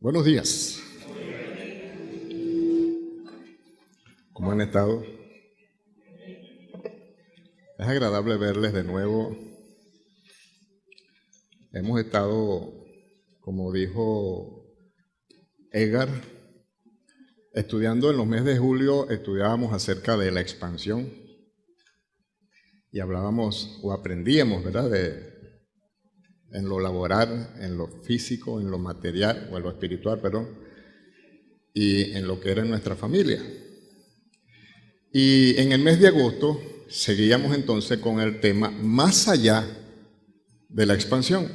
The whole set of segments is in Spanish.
Buenos días. ¿Cómo han estado? Es agradable verles de nuevo. Hemos estado, como dijo Edgar, estudiando en los meses de julio, estudiábamos acerca de la expansión y hablábamos o aprendíamos, ¿verdad?, en lo laboral, en lo físico, en lo material o en lo espiritual, perdón, y en lo que era nuestra familia. Y en el mes de agosto seguíamos entonces con el tema más allá de la expansión.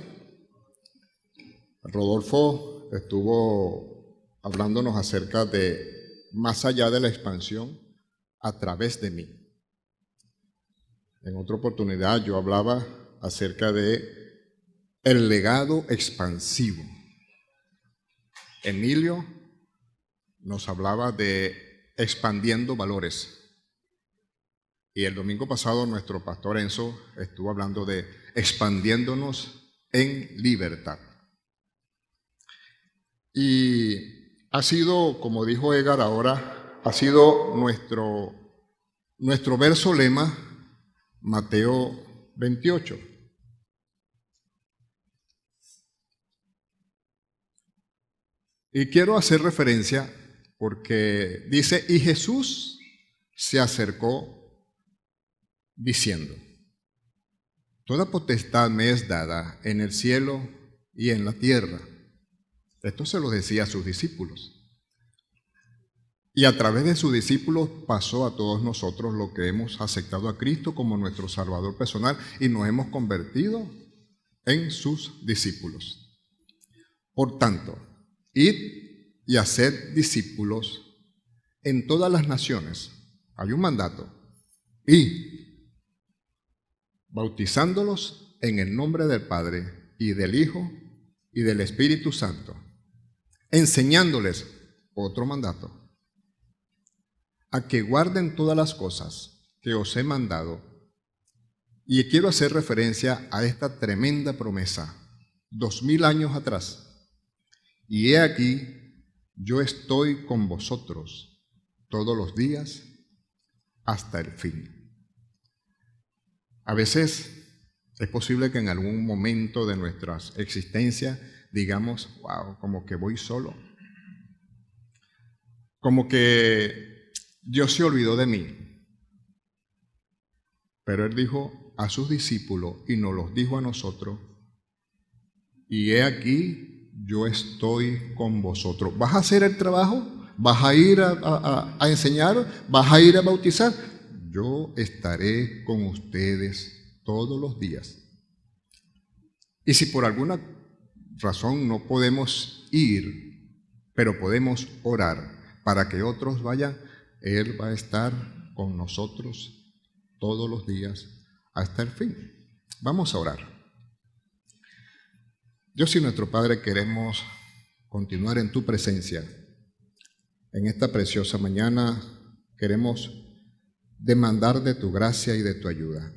Rodolfo estuvo hablándonos acerca de más allá de la expansión a través de mí. En otra oportunidad yo hablaba acerca de el legado expansivo. Emilio nos hablaba de expandiendo valores. Y el domingo pasado nuestro pastor Enzo estuvo hablando de expandiéndonos en libertad. Y ha sido, como dijo Edgar ahora, ha sido nuestro verso lema, Mateo 28. Y quiero hacer referencia porque dice, y Jesús se acercó diciendo, toda potestad me es dada en el cielo y en la tierra. Esto se lo decía a sus discípulos. Y a través de sus discípulos pasó a todos nosotros lo que hemos aceptado a Cristo como nuestro Salvador personal y nos hemos convertido en sus discípulos. Por tanto, id y haced discípulos en todas las naciones. Hay un mandato. Y bautizándolos en el nombre del Padre y del Hijo y del Espíritu Santo, enseñándoles otro mandato, a que guarden todas las cosas que os he mandado. Y quiero hacer referencia a esta tremenda promesa, 2000 años atrás. Y he aquí, yo estoy con vosotros todos los días hasta el fin. A veces es posible que en algún momento de nuestra existencia digamos, wow, como que voy solo. Como que Dios se olvidó de mí. Pero Él dijo a sus discípulos y nos los dijo a nosotros, y he aquí, yo estoy con vosotros. ¿Vas a hacer el trabajo? ¿Vas a ir a enseñar? ¿Vas a ir a bautizar? Yo estaré con ustedes todos los días. Y si por alguna razón no podemos ir, pero podemos orar para que otros vayan, Él va a estar con nosotros todos los días hasta el fin. Vamos a orar. Dios y nuestro Padre, queremos continuar en tu presencia. En esta preciosa mañana queremos demandar de tu gracia y de tu ayuda.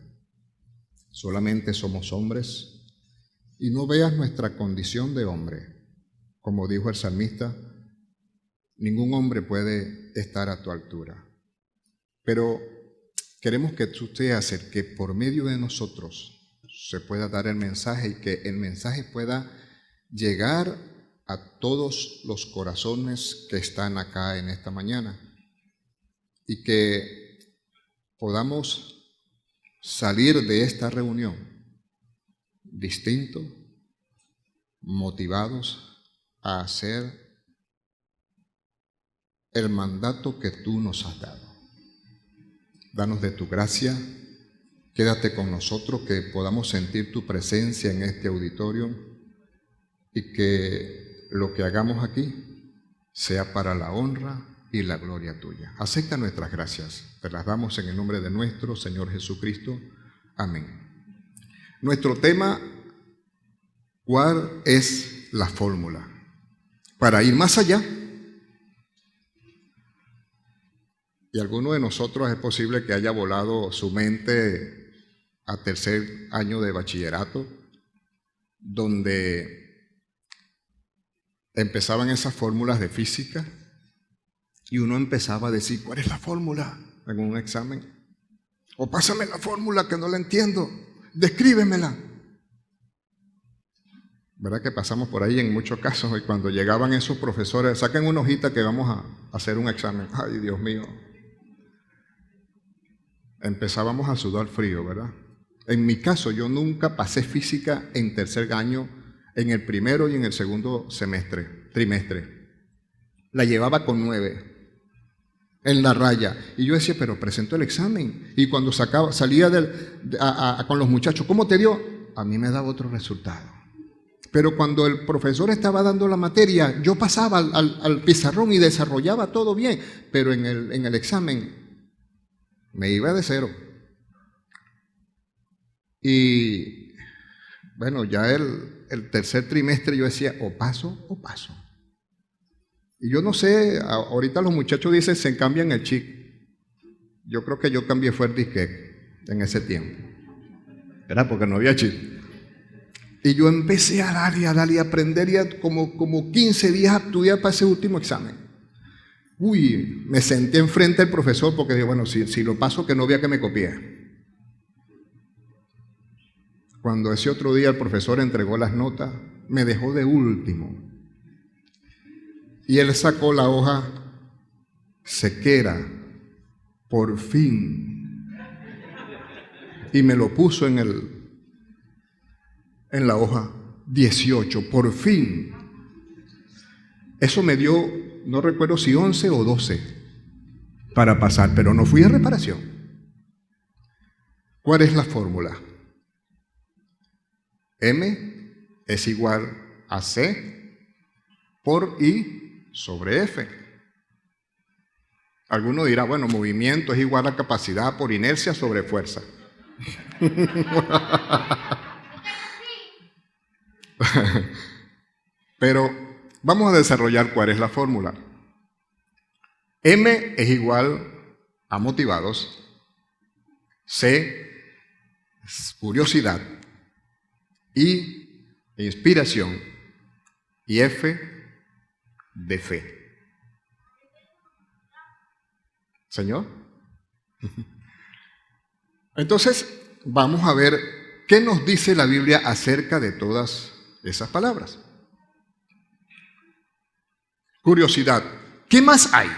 Solamente somos hombres y no veas nuestra condición de hombre. Como dijo el salmista, ningún hombre puede estar a tu altura. Pero queremos que tú seas el que por medio de nosotros se pueda dar el mensaje y que el mensaje pueda llegar a todos los corazones que están acá en esta mañana y que podamos salir de esta reunión distintos, motivados a hacer el mandato que tú nos has dado. Danos de tu gracia, quédate con nosotros, que podamos sentir tu presencia en este auditorio y que lo que hagamos aquí sea para la honra y la gloria tuya. Acepta nuestras gracias, te las damos en el nombre de nuestro Señor Jesucristo. Amén. Nuestro tema, ¿cuál es la fórmula para ir más allá? Y alguno de nosotros es posible que haya volado su mente a tercer año de bachillerato, donde empezaban esas fórmulas de física y uno empezaba a decir, ¿cuál es la fórmula en un examen? O pásame la fórmula que no la entiendo, descríbemela. ¿Verdad que pasamos por ahí en muchos casos? Y cuando llegaban esos profesores, saquen una hojita que vamos a hacer un examen. Ay, Dios mío. Empezábamos a sudar frío, ¿verdad? En mi caso, yo nunca pasé física en tercer año, en el primero y en el segundo trimestre. La llevaba con 9 en la raya. Y yo decía, pero presentó el examen. Y cuando salía con los muchachos, ¿cómo te dio? A mí me daba otro resultado. Pero cuando el profesor estaba dando la materia, yo pasaba al pizarrón y desarrollaba todo bien. Pero en el examen me iba de 0. Y bueno, ya el tercer trimestre yo decía, o paso o paso. Y yo no sé, ahorita los muchachos dicen, se cambian el chip. Yo creo que yo cambié fue el disquete en ese tiempo. ¿Verdad? Porque no había chip. Y yo empecé a dar y a aprender, y como 15 días a estudiar para ese último examen. Uy, me senté enfrente del profesor porque dije, bueno, si lo paso, que no vea que me copié. Cuando ese otro día el profesor entregó las notas, me dejó de último. Y él sacó la hoja sequera, por fin, y me lo puso en la hoja 18, por fin. Eso me dio, no recuerdo si 11 o 12 para pasar, pero no fui a reparación. ¿Cuál es la fórmula? M es igual a C por I sobre F. Alguno dirá, bueno, movimiento es igual a capacidad por inercia sobre fuerza. Pero vamos a desarrollar cuál es la fórmula. M es igual a motivados, C es curiosidad, I inspiración y F de fe. ¿Señor? Entonces, vamos a ver qué nos dice la Biblia acerca de todas esas palabras. Curiosidad. ¿Qué más hay?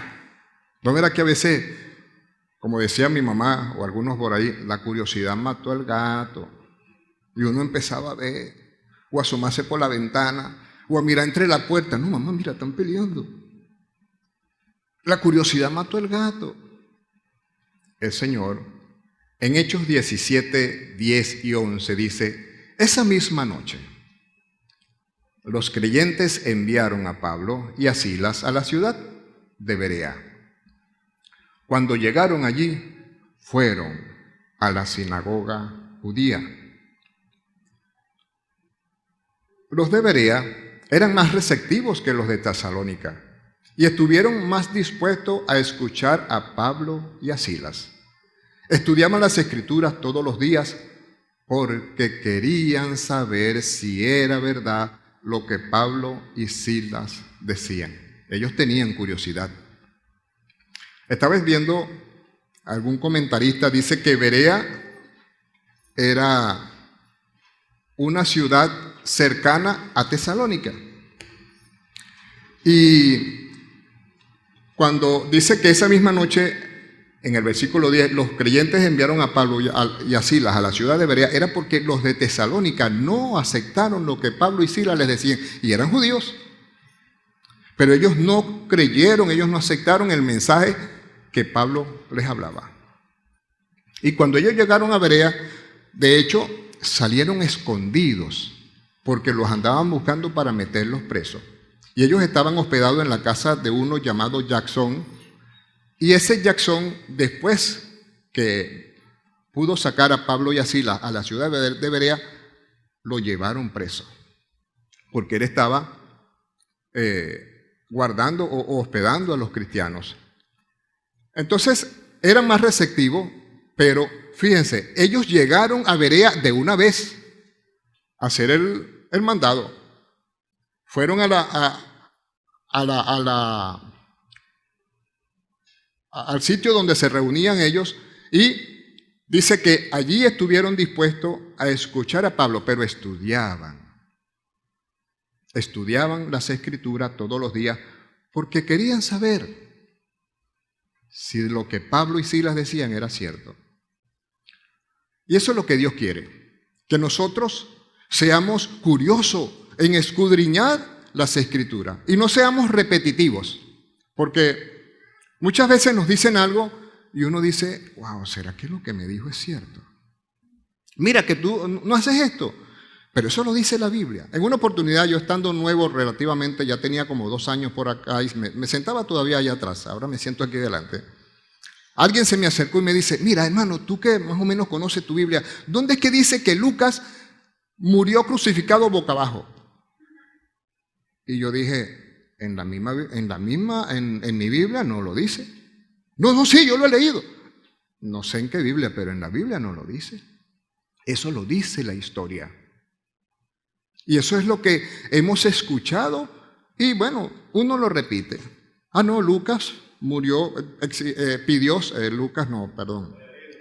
¿No verá que a veces, como decía mi mamá o algunos por ahí, la curiosidad mató al gato? Y uno empezaba a ver, o a asomarse por la ventana, o a mirar entre la puerta. No, mamá, mira, están peleando. La curiosidad mató al gato. El Señor, en Hechos 17, 10 y 11, dice, esa misma noche, los creyentes enviaron a Pablo y a Silas a la ciudad de Berea. Cuando llegaron allí, fueron a la sinagoga judía. Los de Berea eran más receptivos que los de Tesalónica y estuvieron más dispuestos a escuchar a Pablo y a Silas. Estudiaban las Escrituras todos los días porque querían saber si era verdad lo que Pablo y Silas decían. Ellos tenían curiosidad. Esta vez viendo, algún comentarista dice que Berea era una ciudad cercana a Tesalónica. Y cuando dice que esa misma noche, en el versículo 10, los creyentes enviaron a Pablo y a Silas a la ciudad de Berea, era porque los de Tesalónica no aceptaron lo que Pablo y Silas les decían, y eran judíos. Pero ellos no creyeron, ellos no aceptaron el mensaje que Pablo les hablaba. Y cuando ellos llegaron a Berea, de hecho, salieron escondidos, porque los andaban buscando para meterlos presos. Y ellos estaban hospedados en la casa de uno llamado Jackson. Y ese Jackson, después que pudo sacar a Pablo y a Silas a la ciudad de Berea, lo llevaron preso, porque él estaba guardando o hospedando a los cristianos. Entonces, eran más receptivos, pero fíjense, ellos llegaron a Berea de una vez a hacer el mandado. Fueron a al sitio donde se reunían ellos y dice que allí estuvieron dispuestos a escuchar a Pablo, pero estudiaban las Escrituras todos los días porque querían saber si lo que Pablo y Silas decían era cierto. Y eso es lo que Dios quiere, que nosotros seamos curiosos en escudriñar las Escrituras y no seamos repetitivos, porque muchas veces nos dicen algo y uno dice, wow, ¿será que lo que me dijo es cierto? Mira que tú no haces esto, pero eso lo dice la Biblia. En una oportunidad, yo estando nuevo relativamente, ya tenía como 2 años por acá y me sentaba todavía allá atrás, ahora me siento aquí delante. Alguien se me acercó y me dice, mira hermano, tú que más o menos conoces tu Biblia, ¿dónde es que dice que Lucas murió crucificado boca abajo? Y yo dije, en mi Biblia no lo dice. No, sí, yo lo he leído. No sé en qué Biblia, pero en la Biblia no lo dice. Eso lo dice la historia. Y eso es lo que hemos escuchado y bueno, uno lo repite. Ah, no, Lucas murió,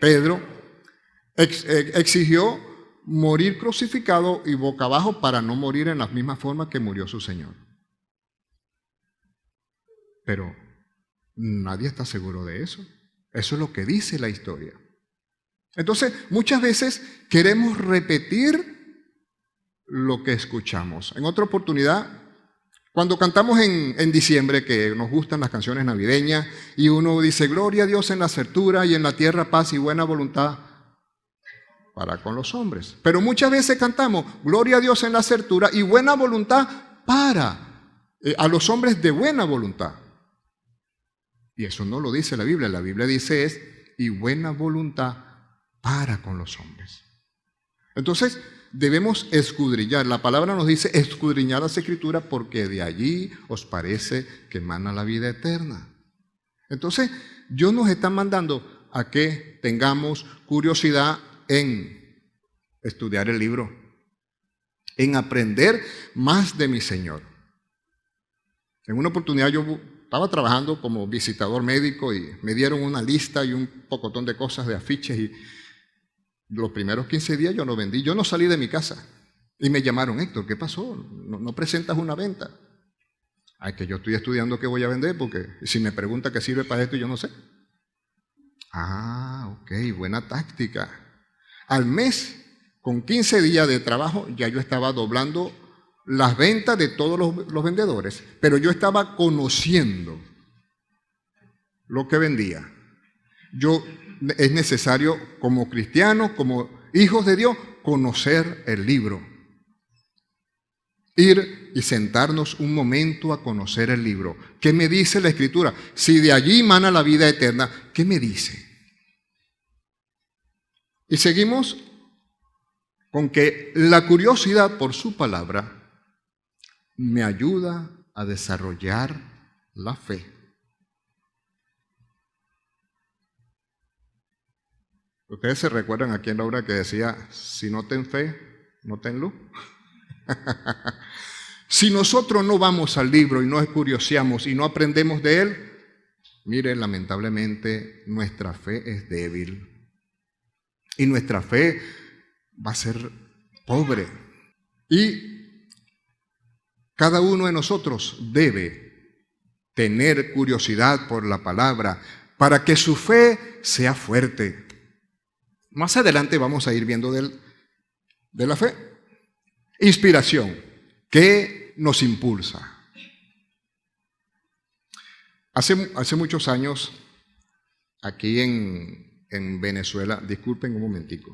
Pedro exigió morir crucificado y boca abajo para no morir en la misma forma que murió su Señor. Pero nadie está seguro de eso. Eso es lo que dice la historia. Entonces, muchas veces queremos repetir lo que escuchamos. En otra oportunidad, cuando cantamos en diciembre, que nos gustan las canciones navideñas, y uno dice, gloria a Dios en las alturas y en la tierra paz y buena voluntad para con los hombres. Pero muchas veces cantamos, gloria a Dios en las alturas y buena voluntad para a los hombres de buena voluntad. Y eso no lo dice la Biblia dice es, y buena voluntad para con los hombres. Entonces, debemos escudriñar. La palabra nos dice escudriñar las Escrituras porque de allí os parece que emana la vida eterna. Entonces, Dios nos está mandando a que tengamos curiosidad en estudiar el libro, en aprender más de mi Señor. En una oportunidad yo estaba trabajando como visitador médico y me dieron una lista y un pocotón de cosas de afiches y los primeros 15 días yo no vendí, yo no salí de mi casa. Y me llamaron, Héctor, ¿qué pasó? ¿No presentas una venta? Ay, que yo estoy estudiando qué voy a vender porque si me pregunta qué sirve para esto yo no sé. Ah, ok, buena táctica. Al mes, con 15 días de trabajo, ya yo estaba doblando las ventas de todos los vendedores, pero yo estaba conociendo lo que vendía. Es necesario como cristianos, como hijos de Dios, conocer el libro. Ir y sentarnos un momento a conocer el libro. ¿Qué me dice la Escritura? Si de allí emana la vida eterna, ¿qué me dice? Y seguimos con que la curiosidad por su palabra me ayuda a desarrollar la fe. Ustedes se recuerdan aquí en la obra que decía, si no ten fe, no ten luz. Si nosotros no vamos al libro y no curioseamos y no aprendemos de él, miren, lamentablemente nuestra fe es débil. Y nuestra fe va a ser pobre. Y cada uno de nosotros debe tener curiosidad por la palabra para que su fe sea fuerte. Más adelante vamos a ir viendo de la fe. Inspiración, ¿qué nos impulsa? Hace muchos años, aquí en Venezuela, disculpen un momentico.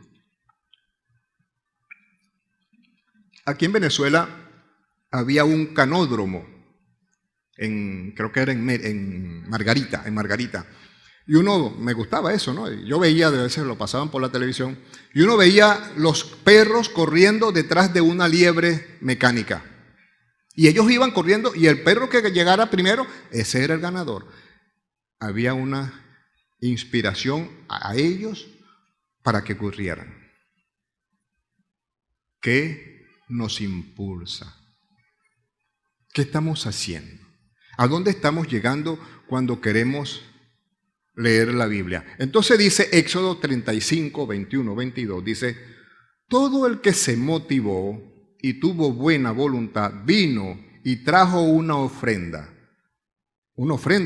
Aquí en Venezuela había un canódromo, creo que era en Margarita. Y me gustaba eso, ¿no? Yo veía, de veces lo pasaban por la televisión, y uno veía los perros corriendo detrás de una liebre mecánica. Y ellos iban corriendo, y el perro que llegara primero, ese era el ganador. Había una inspiración a ellos para que corrieran. ¿Qué nos impulsa? ¿Qué estamos haciendo? ¿A dónde estamos llegando cuando queremos leer la Biblia? Entonces dice Éxodo 35, 21, 22, dice, todo el que se motivó y tuvo buena voluntad vino y trajo una ofrenda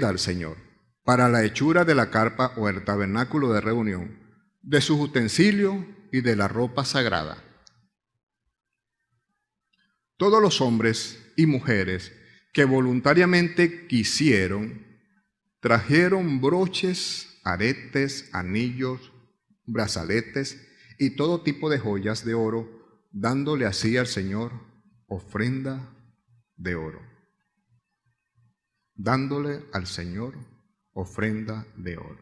al Señor, para la hechura de la carpa o el tabernáculo de reunión, de sus utensilios y de la ropa sagrada. Todos los hombres y mujeres que voluntariamente quisieron, trajeron broches, aretes, anillos, brazaletes y todo tipo de joyas de oro, dándole así al Señor ofrenda de oro. Dándole al Señor ofrenda de oro.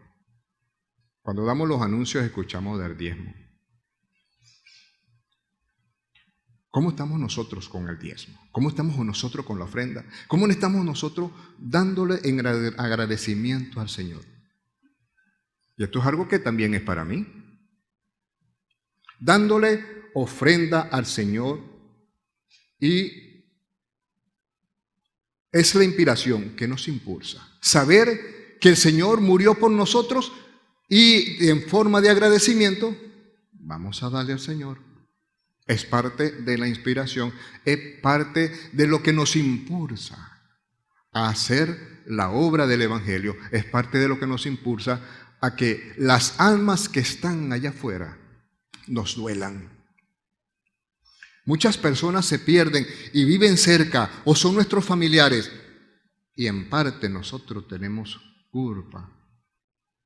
Cuando damos los anuncios escuchamos del diezmo. ¿Cómo estamos nosotros con el diezmo? ¿Cómo estamos nosotros con la ofrenda? ¿Cómo estamos nosotros dándole en agradecimiento al Señor? Y esto es algo que también es para mí. Dándole ofrenda al Señor, y es la inspiración que nos impulsa. Saber que el Señor murió por nosotros y en forma de agradecimiento vamos a darle al Señor. Es parte de la inspiración, es parte de lo que nos impulsa a hacer la obra del Evangelio, es parte de lo que nos impulsa a que las almas que están allá afuera nos duelan. Muchas personas se pierden y viven cerca o son nuestros familiares, y en parte nosotros tenemos culpa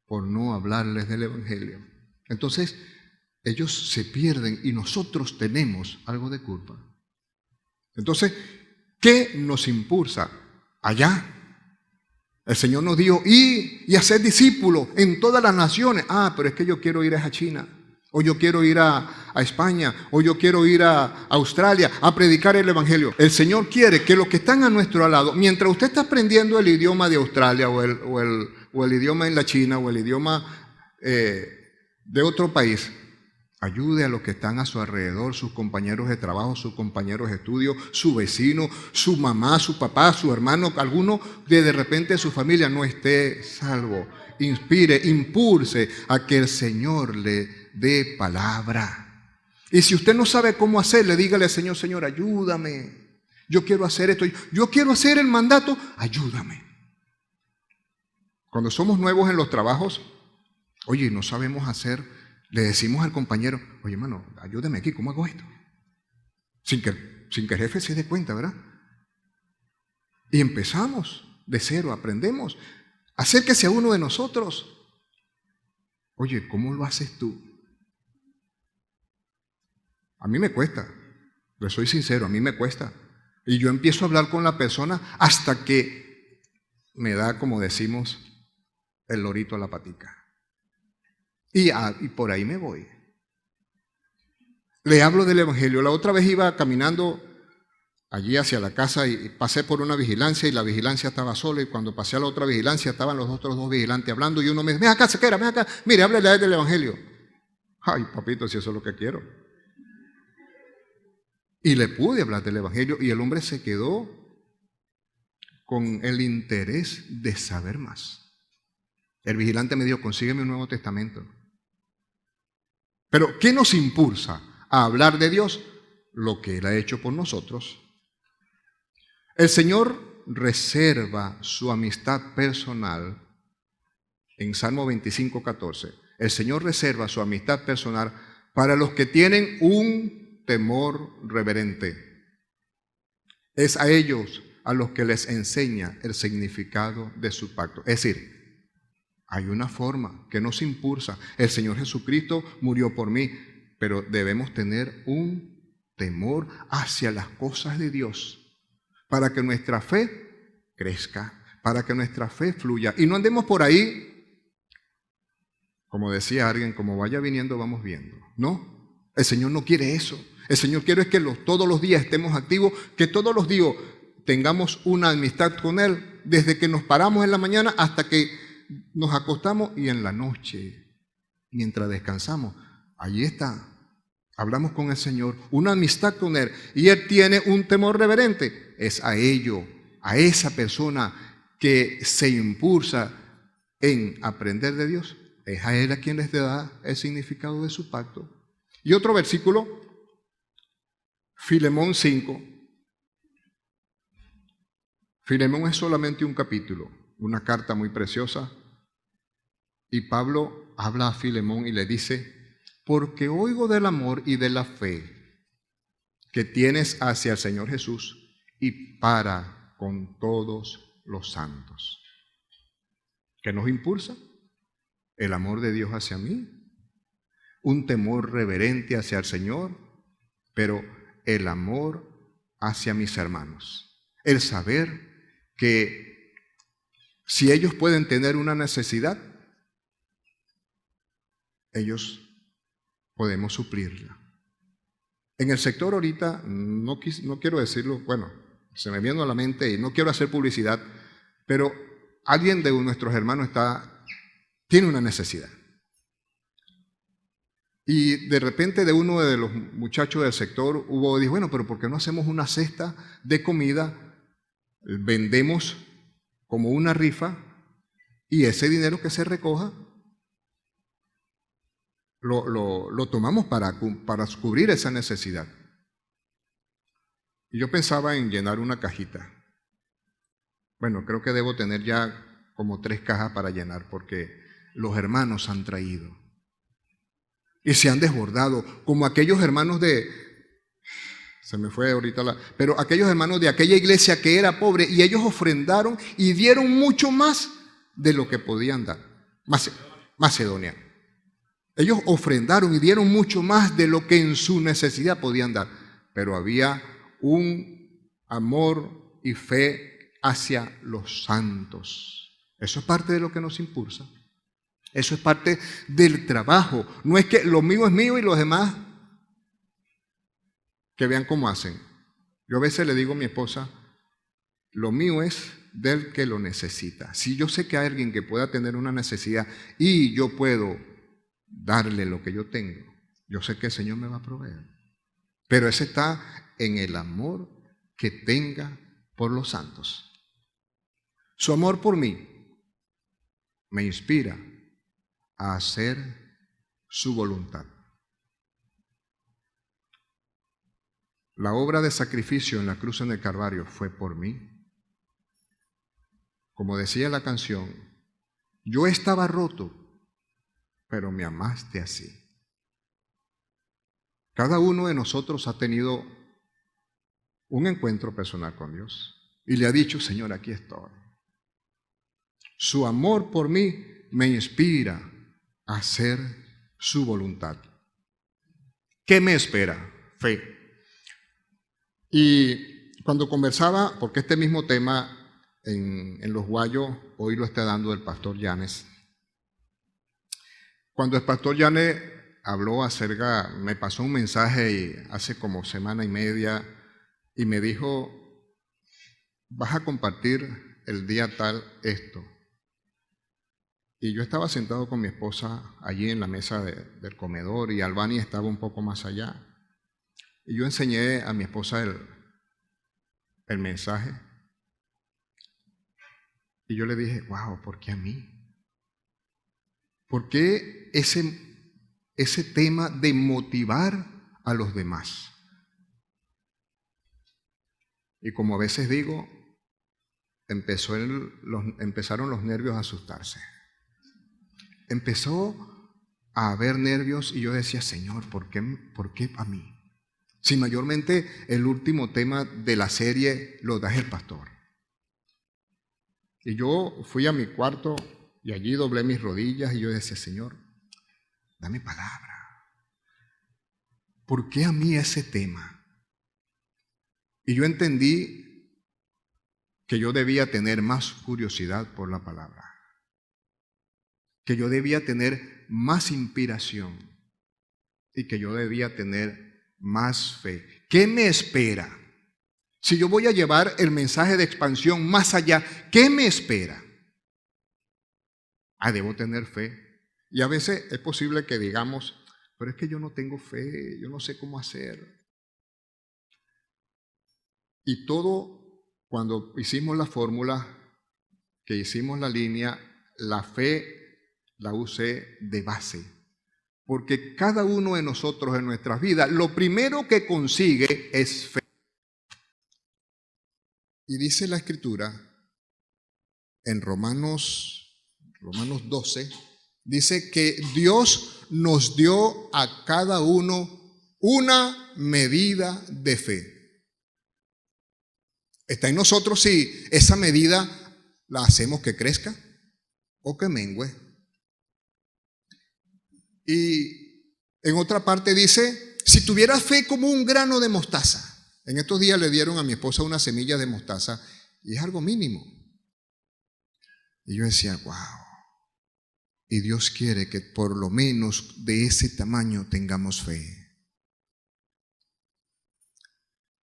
por no hablarles del Evangelio. Entonces, ellos se pierden y nosotros tenemos algo de culpa. Entonces, ¿qué nos impulsa? Allá. El Señor nos dijo, y hacer discípulos en todas las naciones. Pero es que yo quiero ir a China, o yo quiero ir a España, o yo quiero ir a Australia a predicar el Evangelio. El Señor quiere que los que están a nuestro lado, mientras usted está aprendiendo el idioma de Australia, o el idioma en la China, o el idioma de otro país, ayude a los que están a su alrededor, sus compañeros de trabajo, sus compañeros de estudio, su vecino, su mamá, su papá, su hermano, alguno de repente su familia no esté salvo. Inspire, impulse a que el Señor le dé palabra. Y si usted no sabe cómo hacerle, dígale al Señor, Señor, ayúdame. Yo quiero hacer esto, yo quiero hacer el mandato, ayúdame. Cuando somos nuevos en los trabajos, oye, no sabemos hacer. Le decimos al compañero, oye, hermano, ayúdame aquí, ¿cómo hago esto? Sin que el jefe se dé cuenta, ¿verdad? Y empezamos de cero, aprendemos. Acérquese a uno de nosotros. Oye, ¿cómo lo haces tú? A mí me cuesta, le soy sincero, a mí me cuesta. Y yo empiezo a hablar con la persona hasta que me da, como decimos, el lorito a la patica. Y por ahí me voy. Le hablo del Evangelio. La otra vez iba caminando allí hacia la casa y pasé por una vigilancia y la vigilancia estaba sola, y cuando pasé a la otra vigilancia estaban los otros dos vigilantes hablando y uno me dice, ven acá, Sequera, ven acá, mire, háblele a él del Evangelio. Ay, papito, si eso es lo que quiero. Y le pude hablar del Evangelio y el hombre se quedó con el interés de saber más. El vigilante me dijo, consígueme un Nuevo Testamento. Pero, ¿qué nos impulsa a hablar de Dios? Lo que Él ha hecho por nosotros. El Señor reserva su amistad personal en Salmo 25, 14. El Señor reserva su amistad personal para los que tienen un temor reverente. Es a ellos a los que les enseña el significado de su pacto. Es decir, hay una forma que nos impulsa. El Señor Jesucristo murió por mí, pero debemos tener un temor hacia las cosas de Dios para que nuestra fe crezca, para que nuestra fe fluya. Y no andemos por ahí, como decía alguien, como vaya viniendo, vamos viendo. No, el Señor no quiere eso. El Señor quiere que todos los días estemos activos, que todos los días tengamos una amistad con Él, desde que nos paramos en la mañana hasta que nos acostamos, y en la noche, mientras descansamos, allí está. Hablamos con el Señor, una amistad con Él, y Él tiene un temor reverente. Es a ello, a esa persona que se impulsa en aprender de Dios, es a Él a quien les da el significado de su pacto. Y otro versículo, Filemón 5. Filemón es solamente un capítulo, una carta muy preciosa. Y Pablo habla a Filemón y le dice, porque oigo del amor y de la fe que tienes hacia el Señor Jesús y para con todos los santos. ¿Qué nos impulsa? El amor de Dios hacia mí, un temor reverente hacia el Señor, pero el amor hacia mis hermanos. El saber que si ellos pueden tener una necesidad, ellos podemos suplirla. En el sector ahorita, no quiero decirlo, bueno, se me viene a la mente y no quiero hacer publicidad, pero alguien de nuestros hermanos tiene una necesidad. Y de repente de uno de los muchachos del sector dijo, bueno, pero ¿por qué no hacemos una cesta de comida? Vendemos como una rifa y ese dinero que se recoja lo tomamos para cubrir esa necesidad. Y yo pensaba en llenar una cajita. Bueno, creo que debo tener ya como 3 cajas para llenar porque los hermanos han traído y se han desbordado, como aquellos hermanos se me fue ahorita pero aquellos hermanos de aquella iglesia que era pobre y ellos ofrendaron y dieron mucho más de lo que podían dar. Macedonia. Ellos ofrendaron y dieron mucho más de lo que en su necesidad podían dar, pero había un amor y fe hacia los santos. Eso es parte de lo que nos impulsa. Eso es parte del trabajo. No es que lo mío es mío y los demás que vean cómo hacen. Yo a veces le digo a mi esposa, lo mío es del que lo necesita. Si yo sé que hay alguien que pueda tener una necesidad y yo puedo darle lo que yo tengo, yo sé que el Señor me va a proveer. Pero ese está en el amor que tenga por los santos. Su amor por mí me inspira a hacer su voluntad. La obra de sacrificio en la cruz en el Calvario fue por mí. Como decía la canción, yo estaba roto, pero me amaste así. Cada uno de nosotros ha tenido un encuentro personal con Dios y le ha dicho, Señor, aquí estoy. Su amor por mí me inspira a hacer su voluntad. ¿Qué me espera? Fe. Y cuando conversaba, porque este mismo tema en Los Guayos, hoy lo está dando el pastor Yanes. Cuando el pastor Yanes habló acerca, me pasó un mensaje hace como semana y media y me dijo, vas a compartir el día tal esto. Y yo estaba sentado con mi esposa allí en la mesa del comedor y Albani estaba un poco más allá. Y yo enseñé a mi esposa el mensaje. Y yo le dije, wow, ¿por qué a mí? ¿Por qué ese tema de motivar a los demás? Y como a veces digo, empezaron los nervios a asustarse. Empezó a haber nervios y yo decía, Señor, ¿por qué a mí? Si mayormente el último tema de la serie lo da el pastor. Y yo fui a mi cuarto y allí doblé mis rodillas y yo decía, Señor, dame palabra. ¿Por qué a mí ese tema? Y yo entendí que yo debía tener más curiosidad por la palabra. Que yo debía tener más inspiración y que yo debía tener más fe. ¿Qué me espera? Si yo voy a llevar el mensaje de expansión más allá, ¿qué me espera? Debo tener fe. Y a veces es posible que digamos, pero es que yo no tengo fe, yo no sé cómo hacer. Y todo, cuando hicimos la fórmula, que hicimos la línea, la fe la usé de base. Porque cada uno de nosotros en nuestras vidas, lo primero que consigue es fe. Y dice la Escritura en Romanos 12, dice que Dios nos dio a cada uno una medida de fe. Está en nosotros si esa medida la hacemos que crezca o que mengüe. Y en otra parte dice, si tuvieras fe como un grano de mostaza. En estos días le dieron a mi esposa una semilla de mostaza y es algo mínimo. Y yo decía, wow. Y Dios quiere que por lo menos de ese tamaño tengamos fe.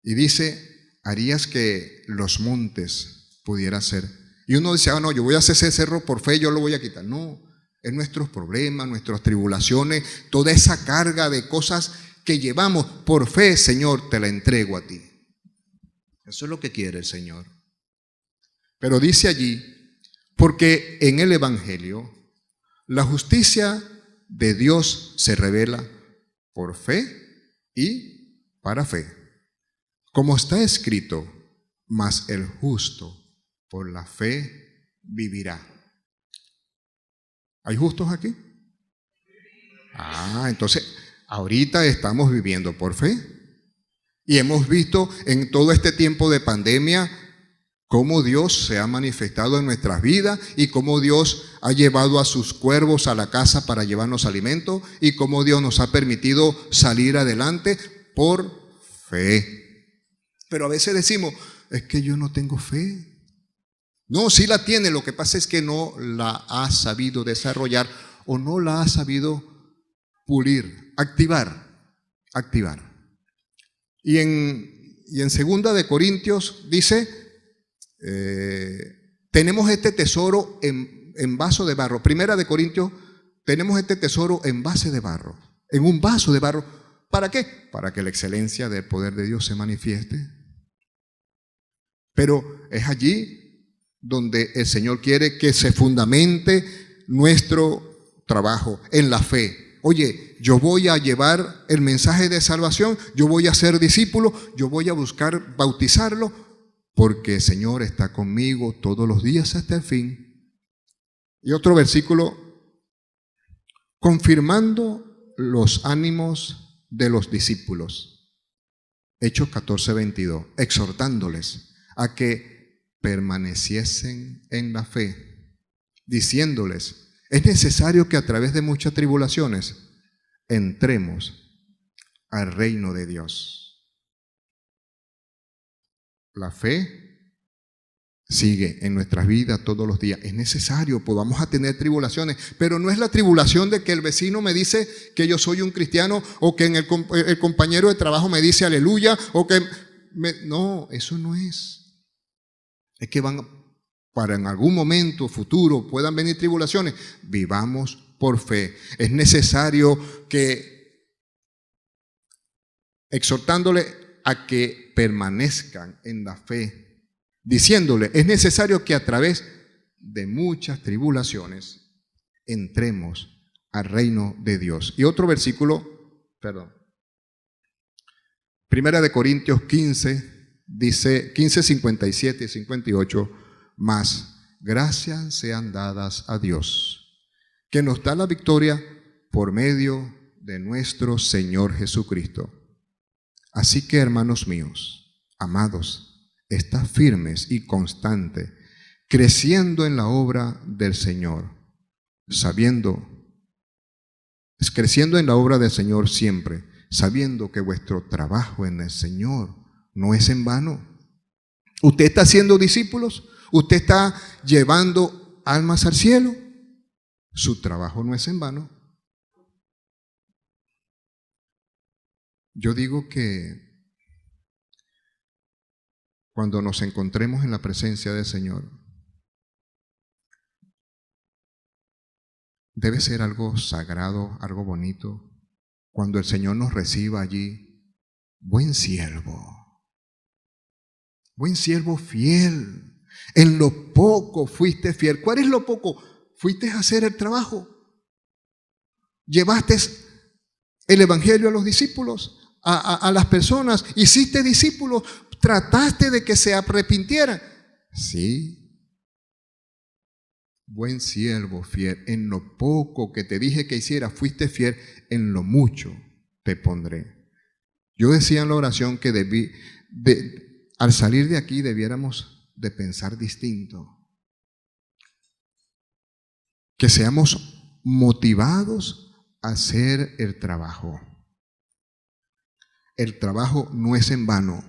Y dice, harías que los montes pudieran ser. Y uno dice, no, yo voy a hacer ese cerro por fe, yo lo voy a quitar. No, es nuestros problemas, nuestras tribulaciones, toda esa carga de cosas que llevamos por fe, Señor, te la entrego a ti. Eso es lo que quiere el Señor. Pero dice allí, porque en el Evangelio la justicia de Dios se revela por fe y para fe. Como está escrito, mas el justo por la fe vivirá. ¿Hay justos aquí? Entonces, ahorita estamos viviendo por fe. Y hemos visto en todo este tiempo de pandemia cómo Dios se ha manifestado en nuestras vidas y cómo Dios ha llevado a sus cuervos a la casa para llevarnos alimento y cómo Dios nos ha permitido salir adelante por fe. Pero a veces decimos, es que yo no tengo fe. No, sí la tiene, lo que pasa es que no la ha sabido desarrollar o no la ha sabido pulir, activar. Y en 2 de Corintios dice, tenemos este tesoro en vaso de barro. 1 de Corintios, tenemos este tesoro en base de barro, en un vaso de barro. ¿Para qué? Para que la excelencia del poder de Dios se manifieste. Pero es allí donde el Señor quiere que se fundamente nuestro trabajo en la fe. Oye, yo voy a llevar el mensaje de salvación, yo voy a ser discípulo, yo voy a buscar bautizarlo, porque el Señor está conmigo todos los días hasta el fin. Y otro versículo, confirmando los ánimos de los discípulos. Hechos 14:22, exhortándoles a que permaneciesen en la fe, diciéndoles, es necesario que a través de muchas tribulaciones entremos al reino de Dios. La fe sigue en nuestras vidas todos los días. Es necesario, pues vamos a tener tribulaciones, pero no es la tribulación de que el vecino me dice que yo soy un cristiano o que el compañero de trabajo me dice aleluya o que no, eso no es. Es que para en algún momento futuro puedan venir tribulaciones. Vivamos por fe. Es necesario que, exhortándole a que permanezcan en la fe, diciéndole, es necesario que a través de muchas tribulaciones entremos al reino de Dios. Y otro versículo, 1 de Corintios 15, dice 15, 57 y 58, más gracias sean dadas a Dios, que nos da la victoria por medio de nuestro Señor Jesucristo. Así que, hermanos míos, amados, estad firmes y constantes, creciendo en la obra del Señor, creciendo en la obra del Señor siempre, sabiendo que vuestro trabajo en el Señor no es en vano. Usted está haciendo discípulos, usted está llevando almas al cielo, su trabajo no es en vano. Yo digo que cuando nos encontremos en la presencia del Señor, debe ser algo sagrado, algo bonito, cuando el Señor nos reciba allí, buen siervo fiel, En lo poco fuiste fiel. ¿Cuál es lo poco? Fuiste a hacer el trabajo. Llevaste el evangelio a los discípulos, a las personas. Hiciste discípulos. Trataste de que se arrepintieran. Sí. Buen siervo fiel. En lo poco que te dije que hiciera, fuiste fiel. En lo mucho te pondré. Yo decía en la oración que al salir de aquí debiéramos de pensar distinto. Que seamos motivados a hacer el trabajo. El trabajo no es en vano.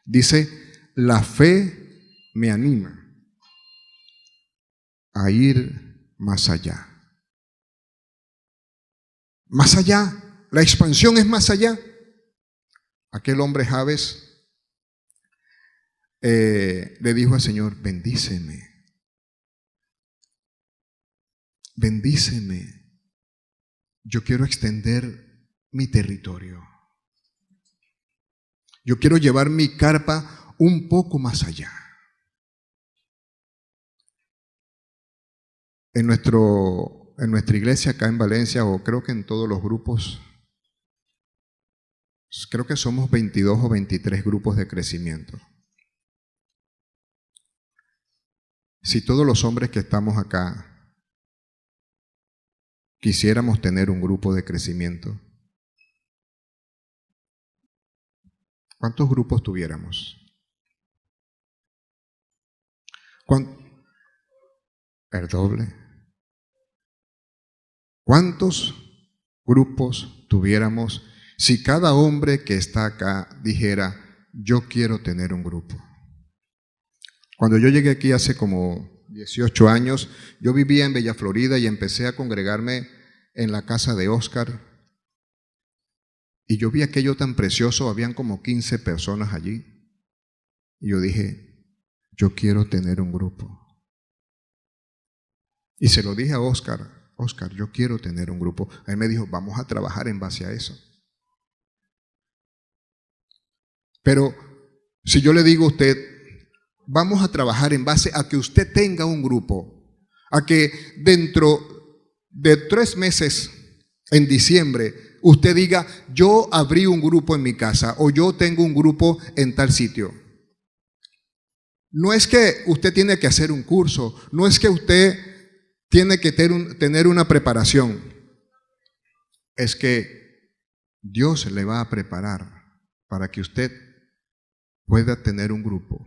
Dice, la fe me anima a ir más allá. Más allá. La expansión es más allá. Aquel hombre Jabes le dijo al Señor, bendíceme. Bendíceme. Yo quiero extender mi territorio. Yo quiero llevar mi carpa un poco más allá. En nuestra iglesia acá en Valencia, o creo que en todos los grupos, creo que somos 22 o 23 grupos de crecimiento. Si todos los hombres que estamos acá quisiéramos tener un grupo de crecimiento, ¿cuántos grupos tuviéramos? El doble. ¿Cuántos grupos tuviéramos si cada hombre que está acá dijera, yo quiero tener un grupo? Cuando yo llegué aquí hace como 18 años, yo vivía en Bella Florida y empecé a congregarme en la casa de Oscar. Y yo vi aquello tan precioso, habían como 15 personas allí. Y yo dije, yo quiero tener un grupo. Y se lo dije a Oscar, Oscar, yo quiero tener un grupo. Él me dijo, vamos a trabajar en base a eso. Pero si yo le digo a usted, vamos a trabajar en base a que usted tenga un grupo, a que dentro de 3 meses, en diciembre, usted diga, yo abrí un grupo en mi casa o yo tengo un grupo en tal sitio. No es que usted tiene que hacer un curso, no es que usted tiene que tener una preparación, es que Dios le va a preparar para que usted pueda tener un grupo.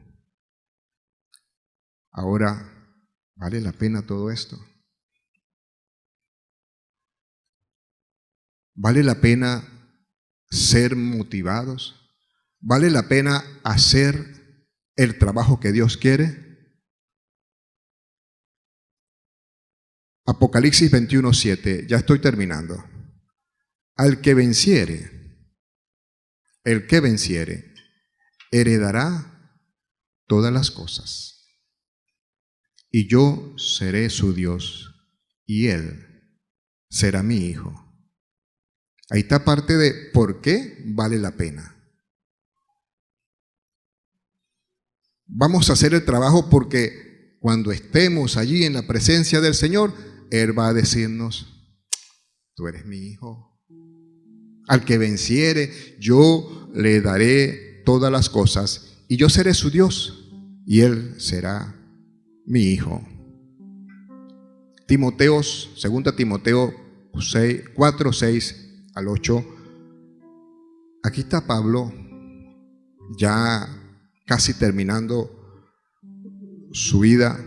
Ahora, ¿vale la pena todo esto? ¿Vale la pena ser motivados? ¿Vale la pena hacer el trabajo que Dios quiere? Apocalipsis 21:7, ya estoy terminando. Al que venciere, el que venciere, heredará todas las cosas. Y yo seré su Dios, y él será mi hijo. Ahí está parte de por qué vale la pena. Vamos a hacer el trabajo porque cuando estemos allí en la presencia del Señor, Él va a decirnos, tú eres mi hijo. Al que venciere, yo le daré todas las cosas y yo seré su Dios y Él será mi hijo. Timoteos, 2 Timoteo 4, 6 al 8. Aquí está Pablo ya casi terminando su vida.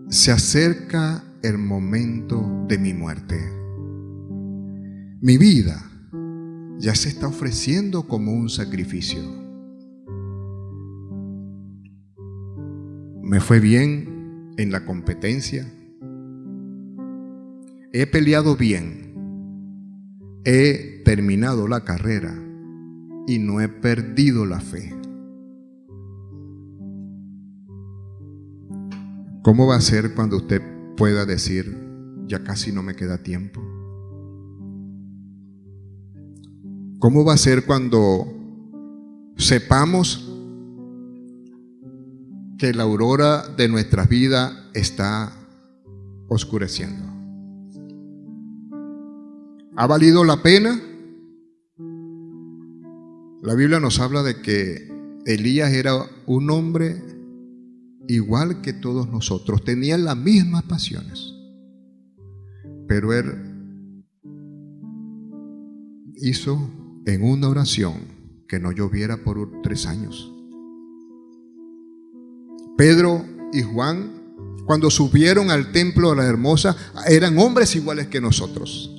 Se acerca el momento de mi muerte. Mi vida ya se está ofreciendo como un sacrificio. Me fue bien en la competencia. He peleado bien. He terminado la carrera y no he perdido la fe. ¿Cómo va a ser cuando usted pueda decir, ya casi no me queda tiempo? ¿Cómo va a ser cuando sepamos que la aurora de nuestra vida está oscureciendo. ¿Ha valido la pena? La Biblia nos habla de que Elías era un hombre igual que todos nosotros, tenía las mismas pasiones, pero él hizo en una oración que no lloviera por 3 años. Pedro y Juan, cuando subieron al templo de la Hermosa, eran hombres iguales que nosotros,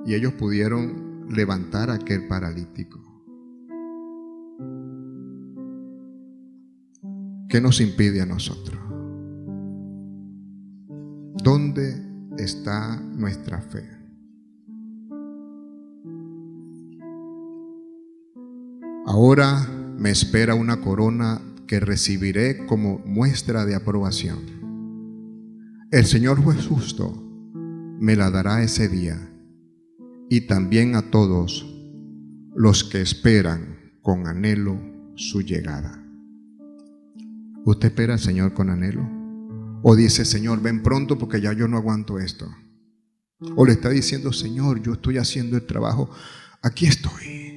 y ellos pudieron levantar a aquel paralítico. ¿Qué nos impide a nosotros? ¿Dónde está nuestra fe? Ahora me espera una corona que recibiré como muestra de aprobación. El Señor juez justo me la dará ese día, y también a todos los que esperan con anhelo su llegada. ¿Usted espera al Señor con anhelo? ¿O dice, Señor, ven pronto porque ya yo no aguanto esto? ¿O le está diciendo, Señor, yo estoy haciendo el trabajo, aquí estoy?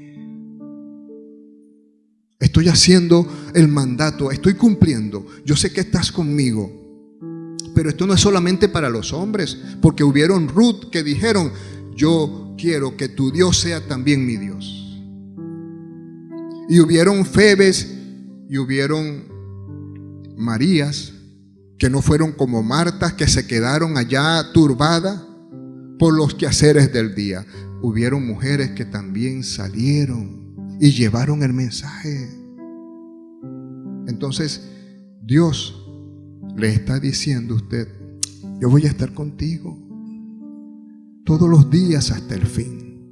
Estoy haciendo el mandato, estoy cumpliendo. Yo sé que estás conmigo. Pero esto no es solamente para los hombres, porque hubieron Ruth que dijeron, yo quiero que tu Dios sea también mi Dios. Y hubieron Febes y hubieron Marías que no fueron como Marta, que se quedaron allá turbadas por los quehaceres del día. Hubieron mujeres que también salieron y llevaron el mensaje. Entonces Dios le está diciendo a usted, yo voy a estar contigo todos los días hasta el fin.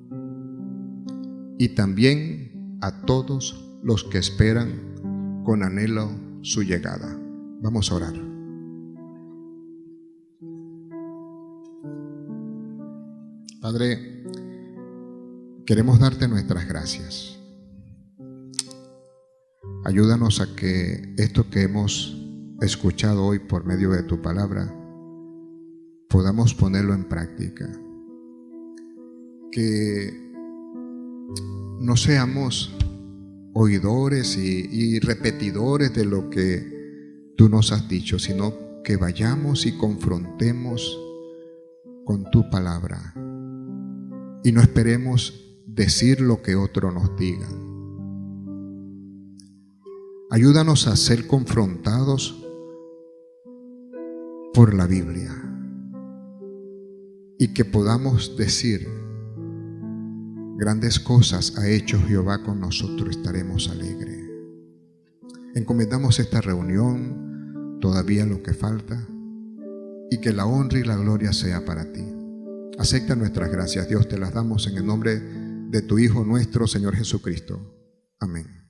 Y también a todos los que esperan con anhelo su llegada. Vamos a orar. Padre, queremos darte nuestras gracias. Ayúdanos a que esto que hemos escuchado hoy por medio de tu palabra podamos ponerlo en práctica. Que no seamos oidores y repetidores de lo que tú nos has dicho, sino que vayamos y confrontemos con tu palabra y no esperemos decir lo que otros nos digan. Ayúdanos a ser confrontados por la Biblia y que podamos decir, grandes cosas ha hecho Jehová con nosotros, estaremos alegres. Encomendamos esta reunión, todavía lo que falta, y que la honra y la gloria sea para ti. Acepta nuestras gracias, Dios, te las damos en el nombre de tu Hijo nuestro, Señor Jesucristo. Amén.